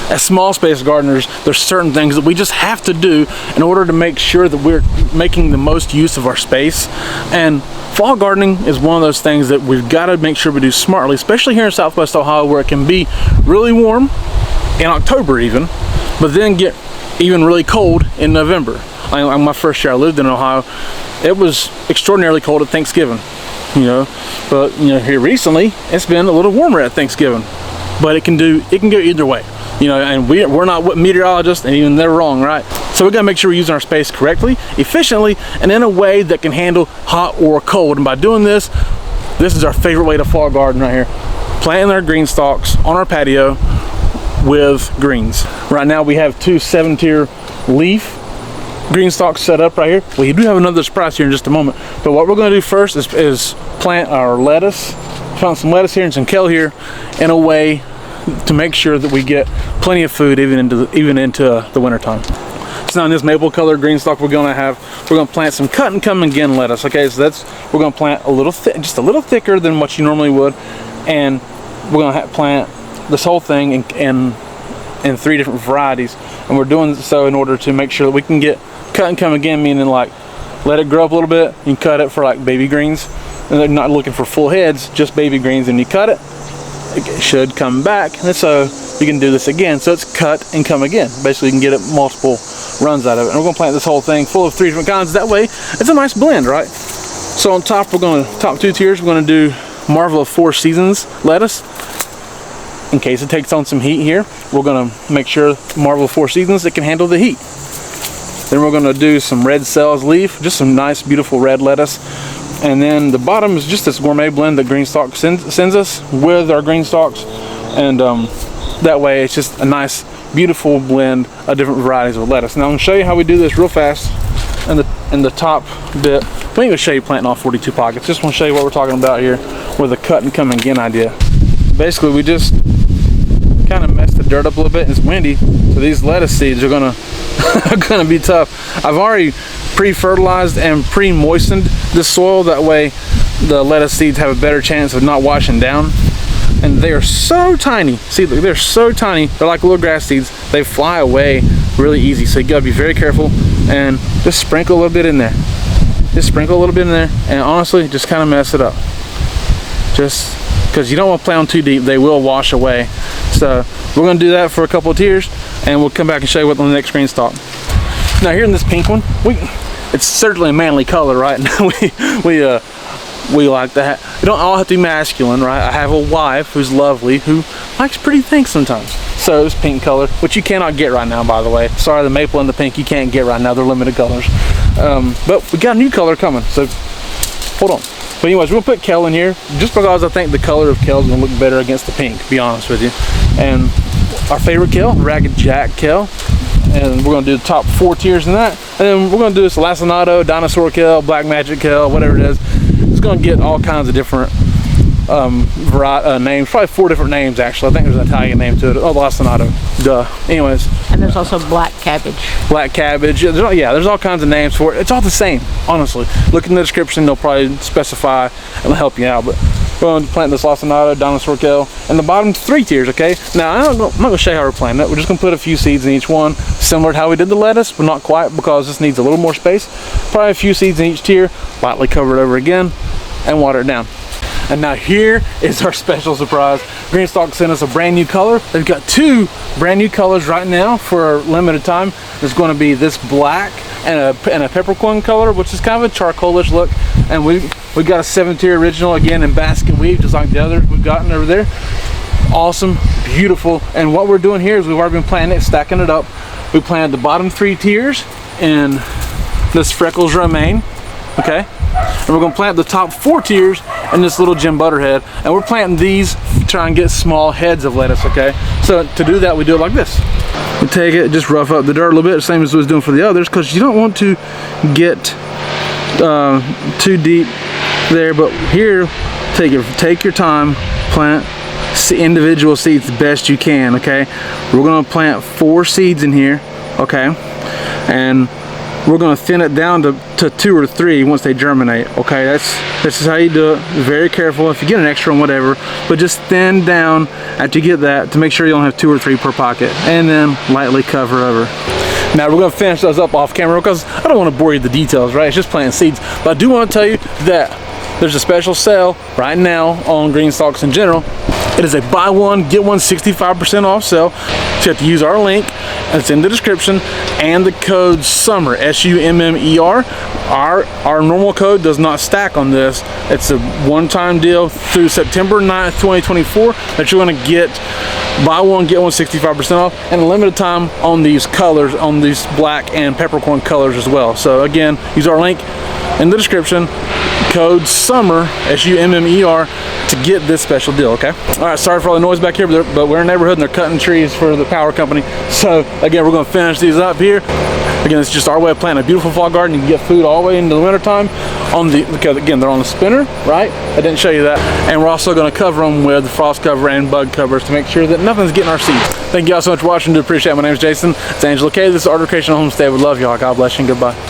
as small space gardeners, there's certain things that we just have to do in order to make sure that we're making the most use of our space. And fall gardening is one of those things that we've got to make sure we do smartly, especially here in Southwest Ohio, where it can be really warm in October even, but then get even really cold in November. My first year I lived in Ohio, it was extraordinarily cold at Thanksgiving, you know, but you know, here recently it's been a little warmer at Thanksgiving, but it can go either way, you know, and we're not meteorologists, and even they're wrong, right? So we got to make sure we're using our space correctly, efficiently, and in a way that can handle hot or cold. And by doing this is our favorite way to fall garden right here, planting our Greenstalks on our patio with greens. Right now we have 2 7-tier leaf Greenstalks set up right here. We do have another surprise here in just a moment, but what we're going to do first is plant our lettuce, plant some lettuce here and some kale here in a way to make sure that we get plenty of food even into the winter time. So now in this maple colored Greenstalk we're going to plant some cut and come again lettuce. Okay, so we're going to plant a little just a little thicker than what you normally would, and we're going to plant this whole thing in 3 different varieties, and we're doing so in order to make sure that we can get cut and come again, meaning like let it grow up a little bit, you cut it for like baby greens, and they're not looking for full heads, just baby greens, and you cut it should come back, and so you can do this again, so it's cut and come again. Basically you can get it multiple runs out of it, and we're going to plant this whole thing full of 3 different kinds. That way it's a nice blend, right? So on top, top 2 tiers, we're going to do Marvel of 4 Seasons lettuce. In case it takes on some heat here, we're going to make sure Marvel 4 Seasons, it can handle the heat. Then we're going to do some red cells leaf, just some nice beautiful red lettuce. And then the bottom is just this gourmet blend that Greenstalk sends us with our Greenstalks, and that way it's just a nice beautiful blend of different varieties of lettuce. Now I'm going to show you how we do this real fast in the top bit. We ain't going to show you planting all 42 pockets, just want to show you what we're talking about here with the cut and come again idea. Basically we just kind of mess the dirt up a little bit, and it's windy, so these lettuce seeds are gonna be tough. I've already pre-fertilized and pre-moistened this soil, that way the lettuce seeds have a better chance of not washing down. And they are so tiny, see, they're so tiny, they're like little grass seeds, they fly away really easy, so you gotta be very careful and just sprinkle a little bit in there, and honestly just kind of mess it up, just because you don't want to plant them too deep, they will wash away. So we're going to do that for a couple of tiers, and we'll come back and show you what on the next Greenstalk. Now here in this pink one, it's certainly a manly color, right? we like that. You don't all have to be masculine, right? I have a wife who's lovely, who likes pretty things sometimes. So this pink color, which you cannot get right now, by the way. Sorry, the maple and the pink you can't get right now, they're limited colors. But we got a new color coming, so hold on. But anyways, we're gonna put kale in here just because I think the color of kale is gonna look better against the pink, to be honest with you. And our favorite kale, Ragged Jack kale, and we're gonna do the top 4 tiers in that. And then we're gonna do this lacinato, dinosaur kale, black magic kale, whatever it is. It's gonna get all kinds of different names, probably 4 different names actually. I think there's an Italian name to it. Oh, lacinato, duh. Anyways. And there's also black cabbage. Black cabbage, there's all kinds of names for it. It's all the same, honestly. Look in the description, they'll probably specify and they'll help you out. But we're going to plant this lacinato, dinosaur kale, and the bottom 3 tiers, okay? Now, I'm not going to show you how we're planting it. We're just going to put a few seeds in each one, similar to how we did the lettuce, but not quite, because this needs a little more space. Probably a few seeds in each tier, lightly cover it over again, and water it down. And now here is our special surprise. Greenstalk sent us a brand new color. They've got 2 brand new colors right now for a limited time. There's going to be this black and a peppercorn color, which is kind of a charcoalish look. And we got a 7-tier original again in basket weave, just like the others we've gotten over there. Awesome, beautiful. And what we're doing here is we've already been planting it, stacking it up. We planted the bottom 3 tiers in this Freckles romaine, okay? And we're going to plant the top 4 tiers in this little Jim Butterhead, and we're planting these to try and get small heads of lettuce, okay? So to do that, we do it like this. We take it, just rough up the dirt a little bit, same as we was doing for the others, because you don't want to get too deep there. But here, take your time, plant individual seeds the best you can, okay? We're going to plant 4 seeds in here, okay? And we're going to thin it down to 2 or 3 once they germinate. Okay, this is how you do it. Be very careful if you get an extra one, whatever, but just thin down after you get that to make sure you don't have 2 or 3 per pocket, and then lightly cover over. Now we're going to finish those up off camera because I don't want to bore you with the details, right? It's just planting seeds. But I do want to tell you that there's a special sale right now on Greenstalks in general. It is a buy one, get one 65% off sale. So you have to use our link, and it's in the description, and the code SUMMER, S-U-M-M-E-R. Our normal code does not stack on this. It's a one-time deal through September 9th, 2024 that you're going to get buy one, get one 65% off, and a limited time on these colors, on these black and peppercorn colors as well. So again, use our link in the description, code SUMMER, S-U-M-M-E-R, to get this special deal, okay? All right, sorry for all the noise back here, but we're in a neighborhood and they're cutting trees for the power company. So again, we're gonna finish these up here. Again, it's just our way of planting a beautiful fall garden. You can get food all the way into the winter time because again, they're on the spinner, right? I didn't show you that. And we're also gonna cover them with frost cover and bug covers to make sure that nothing's getting our seeds. Thank you all so much for watching. Do appreciate it. My name is Jason. It's Angela K. This is Art of Creation Homestead. We love y'all. God bless you and goodbye.